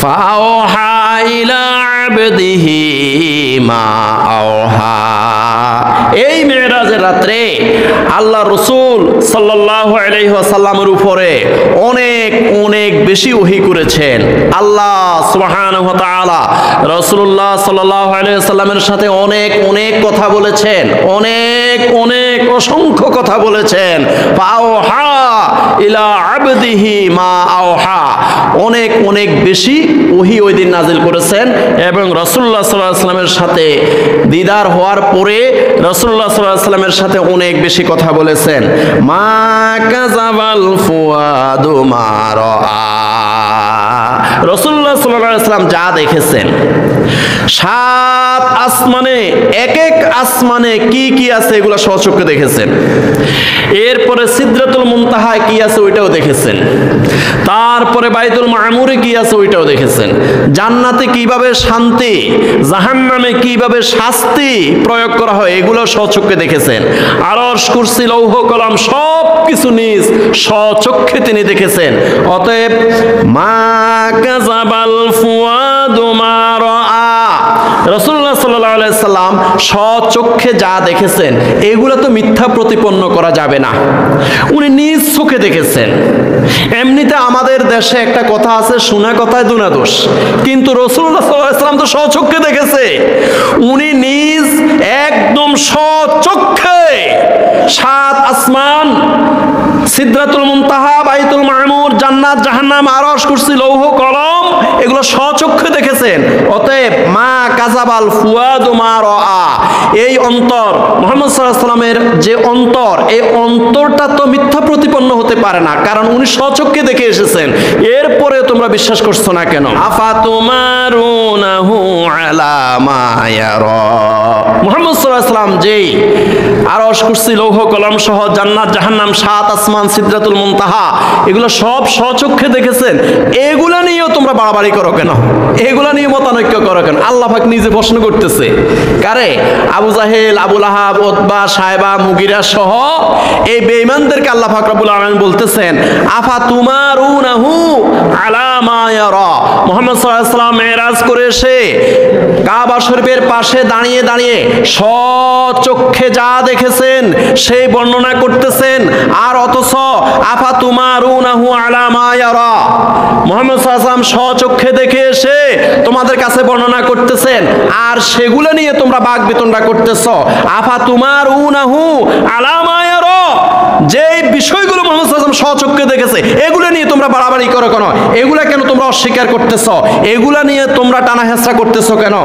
ফাআওহা ইলা আবদিহি মা আওহা। এই মেরাজের রাত্রে আল্লাহ রাসূল সাল্লাল্লাহু আলাইহি ওয়াসাল্লামের উপরে অনেক অনেক বেশি ওহী করেছেন। আল্লাহ সুবহানাহু ওয়া তাআলা রাসূলুল্লাহ সাল্লাল্লাহু আলাইহি ওয়াসাল্লামের সাথে অনেক অনেক কথা বলেছেন, অনেক অনেক অসংখ্য কথা বলেছেন। ফাআওহা ইলা আবদিহি মা আওহা, অনেক অনেক বেশি ওহী ওই দিন নাজিল করেছেন এবং রাসূলুল্লাহ সাল্লাল্লাহু আলাইহি ওয়াসাল্লামের সাথে দিদার হওয়ার পরে রাসূলুল্লাহ সাল্লাল্লাহু আলাইহি ওয়াসাল্লামের সাথে অনেক বেশি কথা বলেছেন। মা কাযাবাল ফুয়াদু মা রাআ, রাসূলুল্লাহ সাল্লাল্লাহু আলাইহি ওয়াসাল্লাম যা দেখেছেন, সাত আসমানে এক এক আসমানে কি কি আছে এগুলো স্বচক্ষে দেখেছেন। এরপরে সিদরাতুল মুনতাহায় কি আছে ওইটাও দেখেছেন। তারপরে বাইতুল মামুরে কি আছে ওইটাও দেখেছেন। জান্নাতে কিভাবে শান্তি, জাহান্নামে কিভাবে শাস্তি প্রয়োগ করা হয় এগুলো স্বচক্ষে দেখেছেন। আরশ, কুরসি, লৌহ কলম সব কিছু নিজ স্বচক্ষে তিনি দেখেছেন। অতএব মা কাযাবাল ফুয়াদু মা রাআ, রাসূলুল্লাহ সাল্লাল্লাহু আলাইহি সাল্লাম স্বচক্ষে যা দেখেছেন এগুলো তো মিথ্যা প্রতিপন্ন করা যাবে না, উনি নিজ চোখে দেখেছেন। এমনিতে আমাদের দেশে একটা কথা আছে, শোনা কথায় দুনা দোষ, কিন্তু রাসূলুল্লাহ সাল্লাল্লাহু আলাইহি সাল্লাম তো স্বচক্ষে দেখেছে। উনি নিজ একদম স্বচক্ষে সাত আসমান, সিদরাতুল মুনতাহা, বাইতুল মামুর, জান্নাত, জাহান্নাম, আরশ, কুরসি, লৌহ কলম এগুলো স্বচক্ষে দেখেছেন। অতএব মা কাযাবাল ফুয়াদু মা রাআ, এই অন্তর মুহাম্মদ সাল্লাল্লাহু আলাইহি ওয়াসাল্লামের যে অন্তর, এই অন্তরটা তো মিথ্যা প্রতিপন্ন হতে পারে না, কারণ উনি স্বচক্ষে দেখে এসেছেন। এরপরে তোমরা বিশ্বাস করছো না কেন? আফাতুমারুনাহু আলা মা ইয়ারা, মুহাম্মদ সাল্লাল্লাহু আলাইহি ওয়াসাল্লাম যেই আরশ, কুরসি, লৌহ কলম সহ জান্নাত, জাহান্নাম, সাত আসমান, সিদরাতুল মুনতাহা এগুলো সব স্বচক্ষে দেখেছেন, এগুলা নিয়েও তোমরা বাড়াবাড়ি করো কেন? এগুলা নিয়ে মতানৈক্য করো কেন? আল্লাহ পাক নিজে প্রশ্ন করতেছে কারে? আবু জাহেল, আবু লাহাব, উতবা, সায়বা, মুগিরা সহ এই বেঈমানদেরকে আল্লাহ পাক রব্বুল আলামিন বলতেছেন আফাতুমারুনাহু আলা মা ইয়ারা। মুহাম্মদ সাল্লাল্লাহু আলাইহি ওয়াসাল্লাম মেরাজ করে এসে কাবা শরীফের পাশে দাঁড়িয়ে দাঁড়িয়ে স্বচক্ষে যা দেখেছেন সেই বর্ণনা করতেছেন। আর অথচ আফাতুমারুনাহু আলা মা ইয়ারা, মুহাম্মদ সাল্লাল্লাহু আলাইহি ওয়াসাল্লাম স্বচক্ষে দেখে এসে তোমাদের কাছে বর্ণনা করতেছেন, আর সেগুলো নিয়ে তোমরা বাকবিতণ্ডা করতেছো। আফাতুমারুনাহু আলা মা ইয়ারা, যে বিষয়গুলো মুহাম্মদ সাল্লাল্লাহু আলাইহি ওয়াসাল্লাম স্বচক্ষে দেখেছে এগুলো নিয়ে তোমরা বাড়াবাড়ি করো কেন? এগুলা কেন তোমরা অস্বীকার করতেছো? এগুলা নিয়ে তোমরা টানা হেঁচড়া করতেছো কেন?